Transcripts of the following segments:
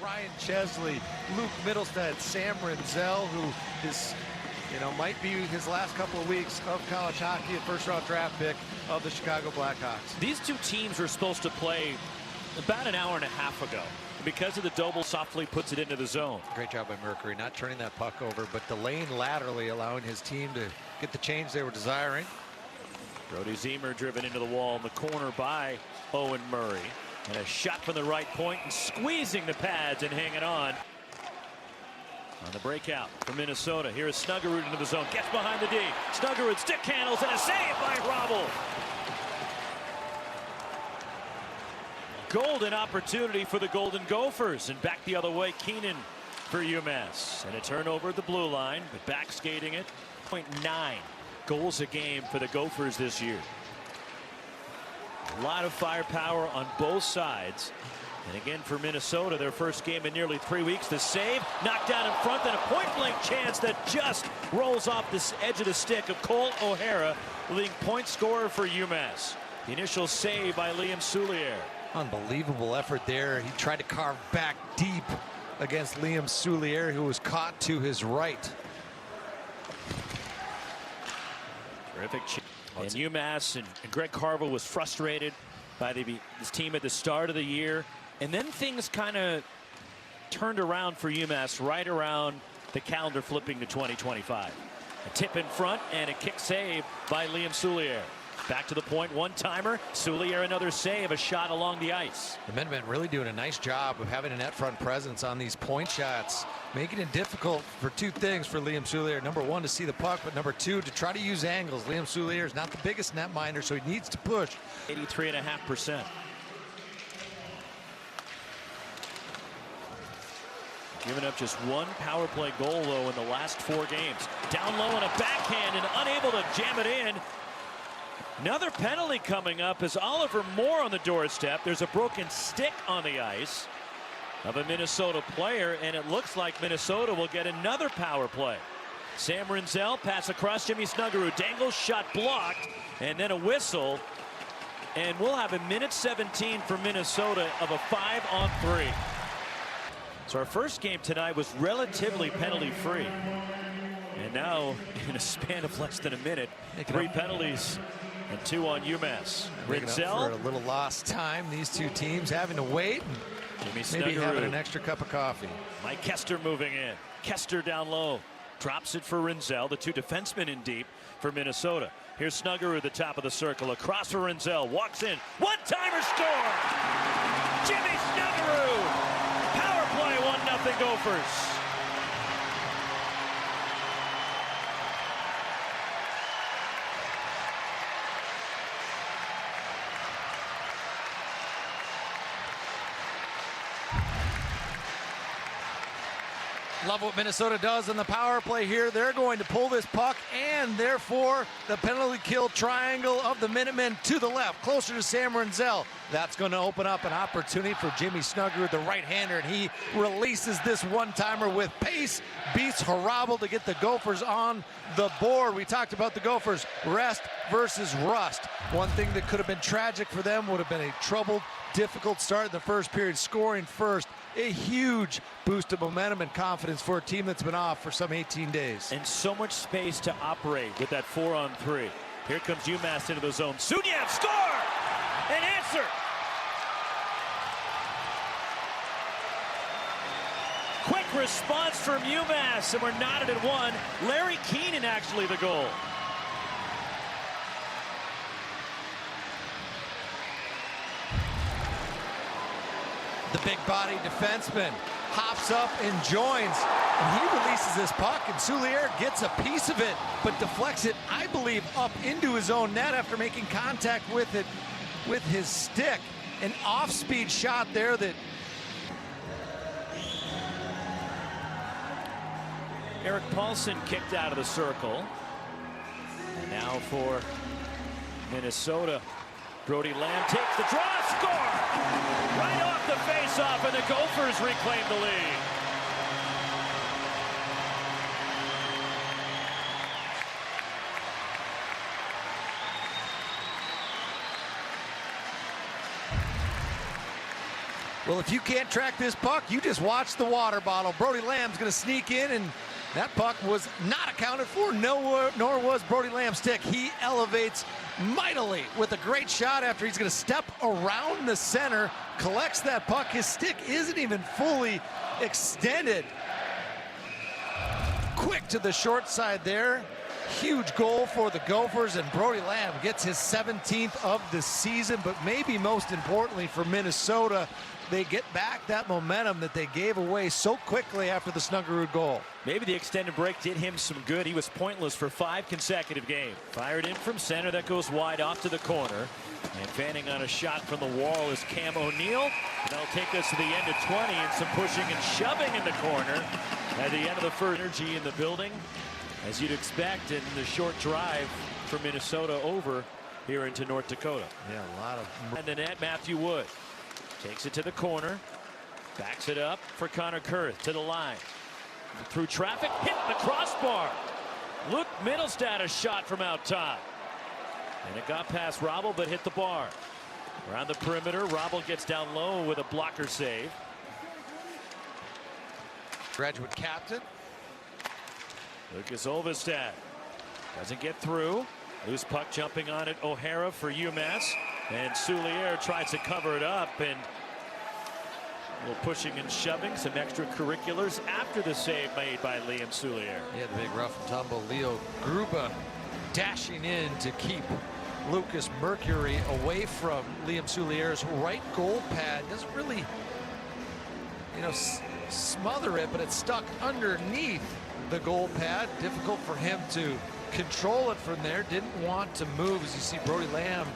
Ryan Chesley, Luke Middlestead, Sam Renzel, who is, might be his last couple of weeks of college hockey, a first-round draft pick of the Chicago Blackhawks. These two teams were supposed to play about an hour and a half ago. Because of the double, softly puts it into the zone. Great job by Mercury, not turning that puck over, but delaying laterally, allowing his team to get the change they were desiring. Brody Zemer driven into the wall in the corner by Owen Murray. And a shot from the right point and squeezing the pads and hanging on. On the breakout for Minnesota. Here is Snuggerud into the zone. Gets behind the D. Snuggerud stick handles and a save by Robble. Golden opportunity for the Golden Gophers. And back the other way, Keenan for UMass. And a turnover at the blue line, but back skating it. 0.9 goals a game for the Gophers this year. A lot of firepower on both sides. And again for Minnesota, their first game in nearly 3 weeks. The save knocked down in front, then a point-blank chance that just rolls off the edge of the stick of Cole O'Hara, leading point scorer for UMass. The initial save by Liam Soulier. Unbelievable effort there. He tried to carve back deep against Liam Soulier, who was caught to his right. Terrific. And UMass and Greg Carvel was frustrated by this team at the start of the year. And then things kind of turned around for UMass right around the calendar flipping to 2025. A tip in front and a kick save by Liam Soulier. Back to the point, one-timer. Soulier another save, a shot along the ice. The men have been really doing a nice job of having a net front presence on these point shots, making it difficult for two things for Liam Soulier. Number one, to see the puck, but number two, to try to use angles. Liam Soulier is not the biggest net minder, so he needs to push. 83.5%. Giving up just one power play goal, though, in the last 4 games. Down low on a backhand and unable to jam it in. Another penalty coming up as Oliver Moore on the doorstep. There's a broken stick on the ice of a Minnesota player, and it looks like Minnesota will get another power play. Sam Renzel pass across Jimmy Snuggerud, dangles, shot blocked, and then a whistle. And we'll have a minute 17 for Minnesota of a 5-on-3. So our first game tonight was relatively penalty-free. And now, in a span of less than a minute, 3 penalties and 2 on UMass. Renzel, for a little lost time. These two teams having to wait. Maybe having an extra cup of coffee. Mike Kester moving in. Kester down low. Drops it for Renzel. The 2 defensemen in deep for Minnesota. Here's Snuggerud at the top of the circle. Across for Renzel. Walks in. One-timer score! Jimmy Snuggerud! Power play, 1-0 Gophers. Love what Minnesota does in the power play here. They're going to pull this puck, and therefore the penalty kill triangle of the Minutemen to the left, closer to Sam Renzel. That's going to open up an opportunity for Jimmy Snuggerud, the right-hander, and he releases this one-timer with pace, beats Harabel to get the Gophers on the board. We talked about the Gophers, rest versus rust. One thing that could have been tragic for them would have been a troubled, difficult start in the first period, scoring first. A huge boost of momentum and confidence for a team that's been off for some 18 days. And so much space to operate with that 4-on-3. Here comes UMass into the zone. Suniev, score! An answer! Quick response from UMass, and we're knotted at 1. Larry Keenan actually the goal. The big body defenseman hops up and joins, and he releases this puck, and Soulier gets a piece of it, but deflects it, I believe, up into his own net after making contact with it with his stick. An off-speed shot there that... Eric Paulson kicked out of the circle. And now for Minnesota. Brody Lamb takes the draw, score! Right off the face-off, and the Gophers reclaim the lead. Well, if you can't track this puck, you just watch the water bottle. Brody Lamb's going to sneak in, and that puck was not accounted for, nor was Brody Lamb's stick. He elevates mightily with a great shot after he's going to step around the center, collects that puck. His stick isn't even fully extended. Quick to the short side there. Huge goal for the Gophers, and Brody Lamb gets his 17th of the season. But maybe most importantly for Minnesota, they get back that momentum that they gave away so quickly after the Snuggerud goal. Maybe the extended break did him some good. He was pointless for 5 consecutive games. Fired in from center, that goes wide off to the corner. And fanning on a shot from the wall is Cam O'Neill. That'll take us to the end of 20, and some pushing and shoving in the corner at the end of the first. Energy in the building, as you'd expect, in the short drive from Minnesota over here into North Dakota. Yeah, a lot of. And the net, Matthew Wood takes it to the corner, backs it up for Connor Kurth to the line. Through traffic, hit the crossbar. Luke Mittelstadt, a shot from out top. And it got past Robble, but hit the bar. Around the perimeter, Robble gets down low with a blocker save. Graduate captain. Lucas Olvestad doesn't get through. Loose puck jumping on it, O'Hara for UMass. And Souliere tries to cover it up, and a little pushing and shoving, some extracurriculars after the save made by Liam Souliere. Yeah, the big rough and tumble. Leo Gruba dashing in to keep Lucas Mercury away from Liam Souliere's right goal pad. Doesn't really, smother it, but it's stuck underneath the goal pad. Difficult for him to control it from there. Didn't want to move, as you see Brody Lamb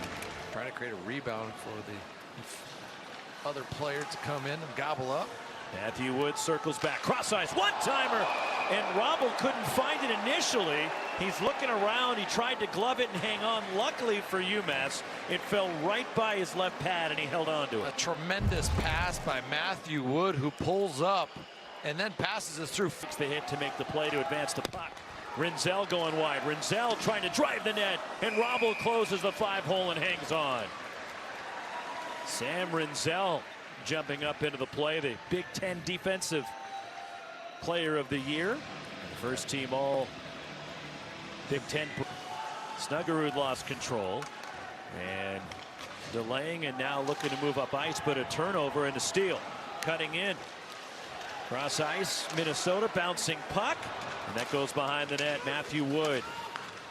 trying to create a rebound for the other player to come in and gobble up. Matthew Wood circles back, cross ice, one-timer, and Robble couldn't find it initially. He's looking around, he tried to glove it and hang on. Luckily for UMass, it fell right by his left pad, and he held on to it. A tremendous pass by Matthew Wood, who pulls up and then passes it through. The hit to make the play to advance the puck. Rinzel going wide. Rinzel trying to drive the net, and Robble closes the 5-hole and hangs on. Sam Rinzel jumping up into the play, the Big Ten Defensive Player of the Year. First team all Big Ten. Snuggerud lost control and delaying, and now looking to move up ice, but a turnover and a steal. Cutting in. Cross ice, Minnesota, bouncing puck, and that goes behind the net. Matthew Wood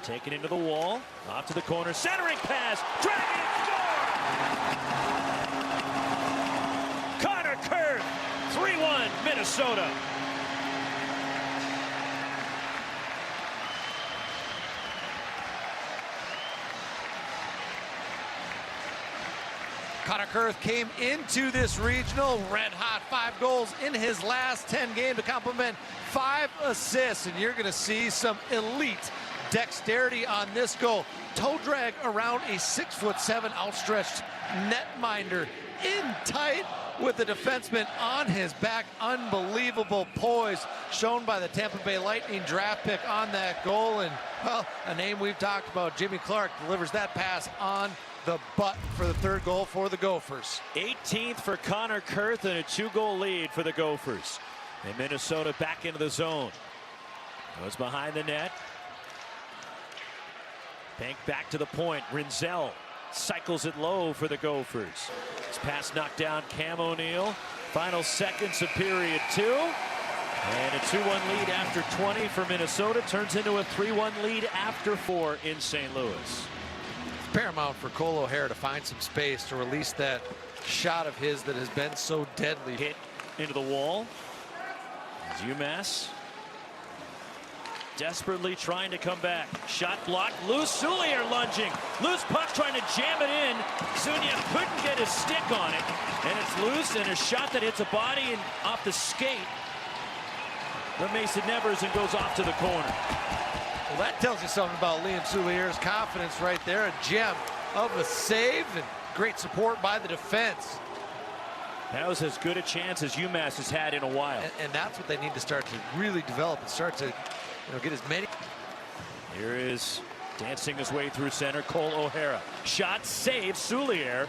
taken into the wall, off to the corner, centering pass, dragging it, score! Connor Kurth, 3-1 Minnesota. Connor Kurth came into this regional red hot, 5 goals in his last 10 games to complement 5 assists, and you're going to see some elite dexterity on this goal. Toe drag around a 6'7" outstretched netminder, in tight with the defenseman on his back. Unbelievable poise shown by the Tampa Bay Lightning draft pick on that goal, and well, a name we've talked about, Jimmy Clark, delivers that pass on the butt for the 3rd goal for the Gophers. 18th for Connor Kurth, and a 2-goal lead for the Gophers. And Minnesota back into the zone. Goes behind the net. Bank back to the point. Rinzel cycles it low for the Gophers. This pass knocked down Cam O'Neill. Final seconds of period 2. And a 2-1 lead after 20 for Minnesota turns into a 3-1 lead after 4 in St. Louis. Paramount for Cole O'Hara to find some space to release that shot of his that has been so deadly. Hit into the wall. As UMass desperately trying to come back. Shot blocked. Loose. Souliere lunging. Loose puck trying to jam it in. Zunia couldn't get his stick on it. And it's loose, and a shot that hits a body and off the skate from Mason Nevers and goes off to the corner. Well, that tells you something about Liam Souliere's confidence right there. A gem of a save and great support by the defense. That was as good a chance as UMass has had in a while. And that's what they need to start to really develop and start to get as many. Here is dancing his way through center, Cole O'Hara. Shot, save, Souliere.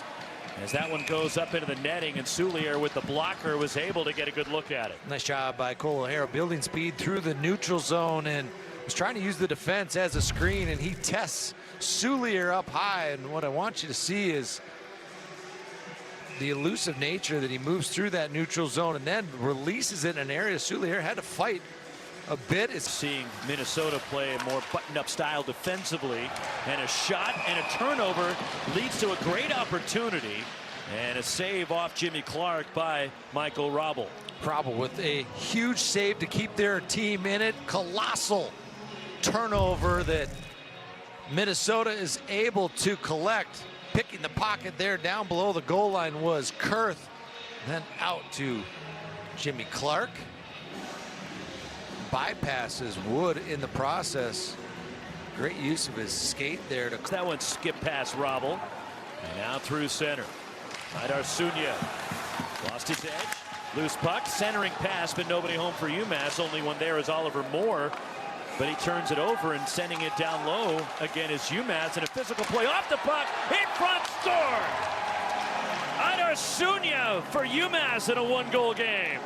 As that one goes up into the netting, and Soulier with the blocker was able to get a good look at it. Nice job by Cole O'Hara, building speed through the neutral zone and was trying to use the defense as a screen, and he tests Soulier up high. And what I want you to see is the elusive nature that he moves through that neutral zone and then releases it in an area Soulier had to fight a bit. It's seeing Minnesota play a more buttoned-up style defensively, and a shot and a turnover leads to a great opportunity, and a save off Jimmy Clark by Michael Robel. Robel with a huge save to keep their team in it. Colossal turnover that Minnesota is able to collect. Picking the pocket there down below the goal line was Kurth. Then out to Jimmy Clark. Bypasses Wood in the process. Great use of his skate there. That one skipped past Robel. And now through center. Idar Sunya lost his edge. Loose puck, centering pass, but nobody home for UMass. Only one there is Oliver Moore. But he turns it over, and sending it down low again is UMass, and a physical play off the puck, in front, score! Idar Sunya for UMass in a one-goal game.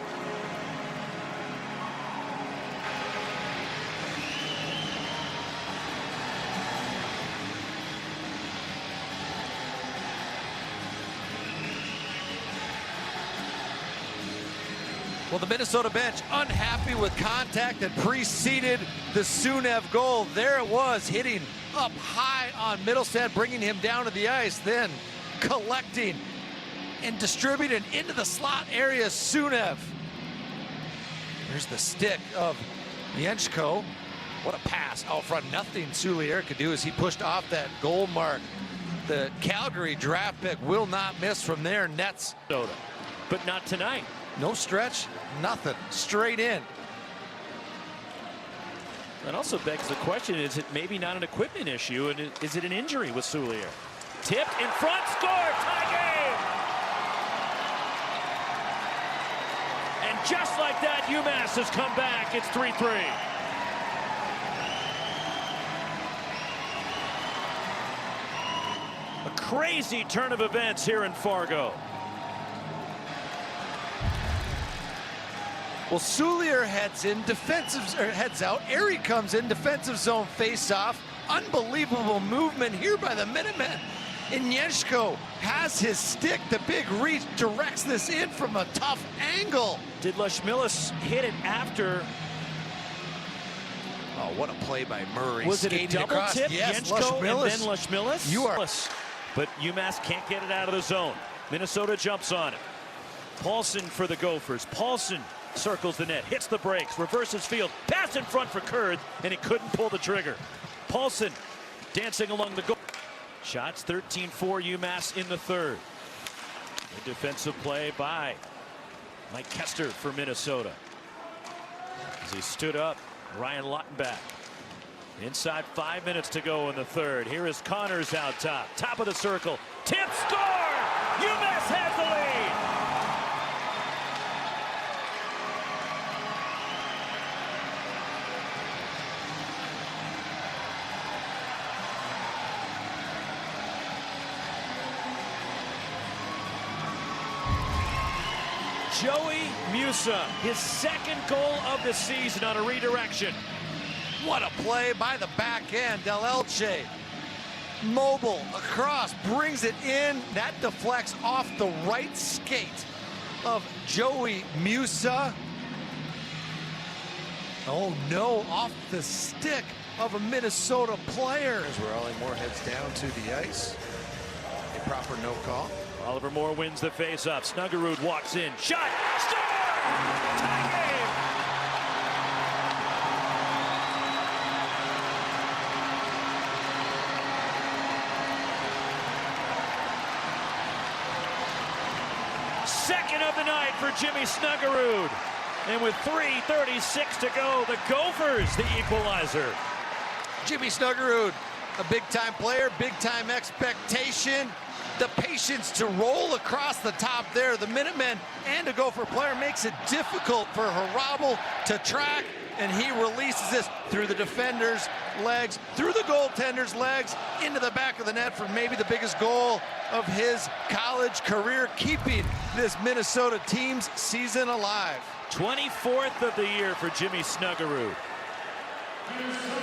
Well, the Minnesota bench unhappy with contact that preceded the Sunev goal. There it was, hitting up high on Middlestead, bringing him down to the ice, then collecting and distributing into the slot area. Sunev. There's the stick of Yenchko. What a pass out front. Nothing Soulier could do as he pushed off that goal mark. The Calgary draft pick will not miss from there. Nets. But not tonight. No stretch, nothing, straight in. That also begs the question, is it maybe not an equipment issue, and is it an injury with Soulier? Tipped in front, score, tie game! And just like that, UMass has come back. It's 3-3. A crazy turn of events here in Fargo. Well, Soulier heads in, heads out. Erie comes in, defensive zone face-off. Unbelievable movement here by the Minutemen. Inyeshko has his stick, the big reach, directs this in from a tough angle. Did Lashmilis hit it after? Oh, what a play by Murray. Was it a double across. tip? Yes, Yenchko Lashmilis. And then Lashmilis? You are. But UMass can't get it out of the zone. Minnesota jumps on it. Paulson for the Gophers. Paulson circles the net, hits the brakes, reverses field, pass in front for Kurth, and he couldn't pull the trigger. Paulson dancing along the goal. Shots 13-4 UMass in the third. A defensive play by Mike Kester for Minnesota. As he stood up, Ryan Lautenbach. Inside 5 minutes to go in the third. Here is Connors out top. Top of the circle. Tip, score! UMass has the lead! Joey Musa, his second goal of the season on a redirection. What a play by the back end. Del Elche, mobile across, brings it in. That deflects off the right skate of Joey Musa. Oh no, off the stick of a Minnesota player. As Raleigh Moore heads down to the ice. A proper no call. Oliver Moore wins the face-off. Snuggerud walks in. Shot! Score! Tie game! Second of the night for Jimmy Snuggerud. And with 3:36 to go, the Gophers, the equalizer. Jimmy Snuggerud, a big-time player, big-time expectation. The patience to roll across the top there. The Minutemen and a Gopher player makes it difficult for Harabel to track. and he releases this through the defender's legs, through the goaltender's legs, into the back of the net for maybe the biggest goal of his college career, keeping this Minnesota team's season alive. 24th of the year for Jimmy Snuggerud.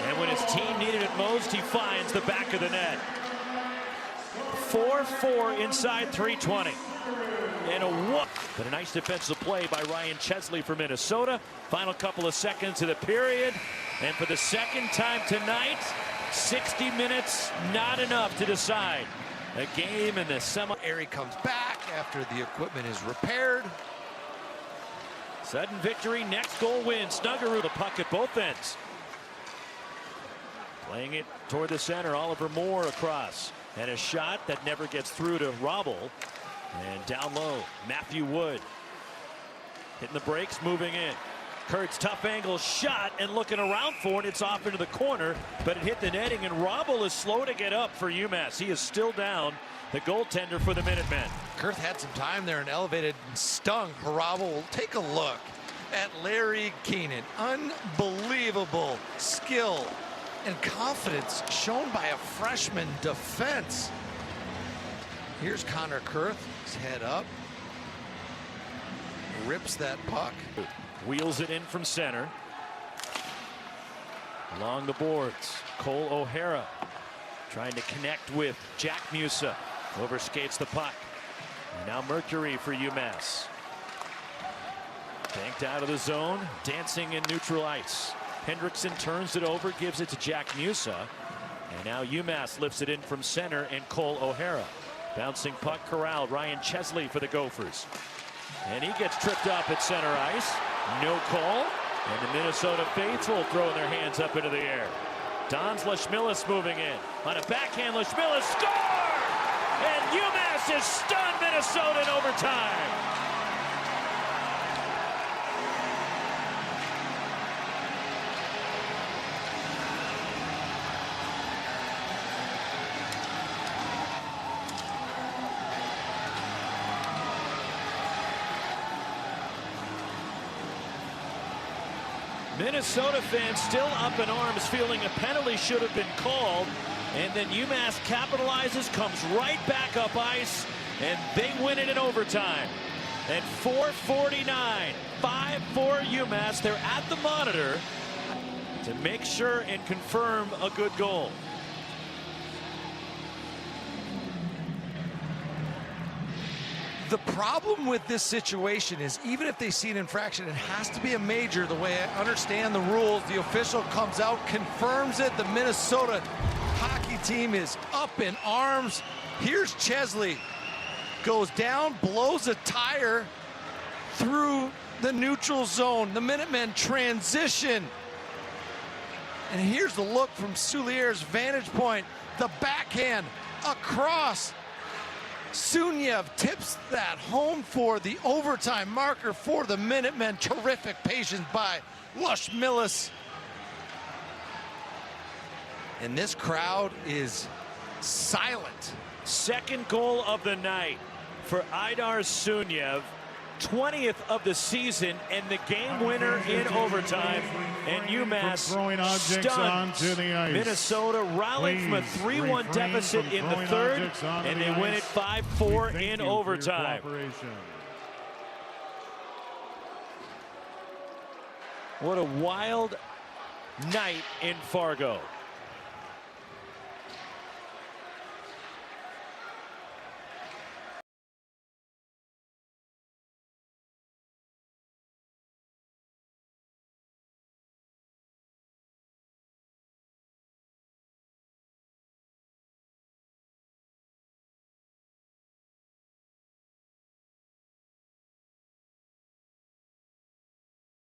And when his team needed it most, he finds the back of the net. 4-4 inside 320. And a whoop. But a nice defensive play by Ryan Chesley for Minnesota. Final couple of seconds of the period. And for the second time tonight, 60 minutes, not enough to decide a game in the semi. Airy comes back after the equipment is repaired. Sudden victory, next goal win. Snuggerud, a puck at both ends. Playing it toward the center, Oliver Moore across. And a shot that never gets through to Robble. And down low, Matthew Wood. Hitting the brakes, moving in. Kurt's tough angle shot and looking around for it. It's off into the corner, but it hit the netting, and Robble is slow to get up for UMass. He is still down, the goaltender for the Minutemen. Kurth had some time there and elevated and stung Robble. We'll take a look at Larry Keenan. Unbelievable skill and confidence shown by a freshman defense. Here's Connor Kurth, his head up, rips that puck. Wheels it in from center. Along the boards, Cole O'Hara trying to connect with Jack Musa. Overskates the puck. And now Mercury for UMass. Banked out of the zone, dancing in neutral ice. Hendrickson turns it over, gives it to Jack Musa. And now UMass lifts it in from center, and Cole O'Hara. Bouncing puck corralled. Ryan Chesley for the Gophers. And he gets tripped up at center ice. No call. And the Minnesota faithful throwing their hands up into the air. Don's Lashmilis moving in. On a backhand, Lashmilis score! And UMass has stunned Minnesota in overtime. Minnesota fans still up in arms, feeling a penalty should have been called. And then UMass capitalizes, comes right back up ice, and they win it in overtime. At 4:49, 5-4 UMass. They're at the monitor to make sure and confirm a good goal. The problem with this situation is, even if they see an infraction, it has to be a major. The way I understand the rules, the official comes out, confirms it. The Minnesota hockey team is up in arms. Here's Chesley. Goes down, blows a tire through the neutral zone. The Minutemen transition. And here's the look from Soulier's vantage point. The backhand across. Sunyev tips that home for the overtime marker for the Minutemen. Terrific patience by Lashmilis. And this crowd is silent. Second goal of the night for Aidar Sunyev. 20th of the season, and the game winner in overtime. And UMass stuns Minnesota, rallying from a 3-1 deficit in the third, and they win it 5-4 in overtime. What a wild night in Fargo.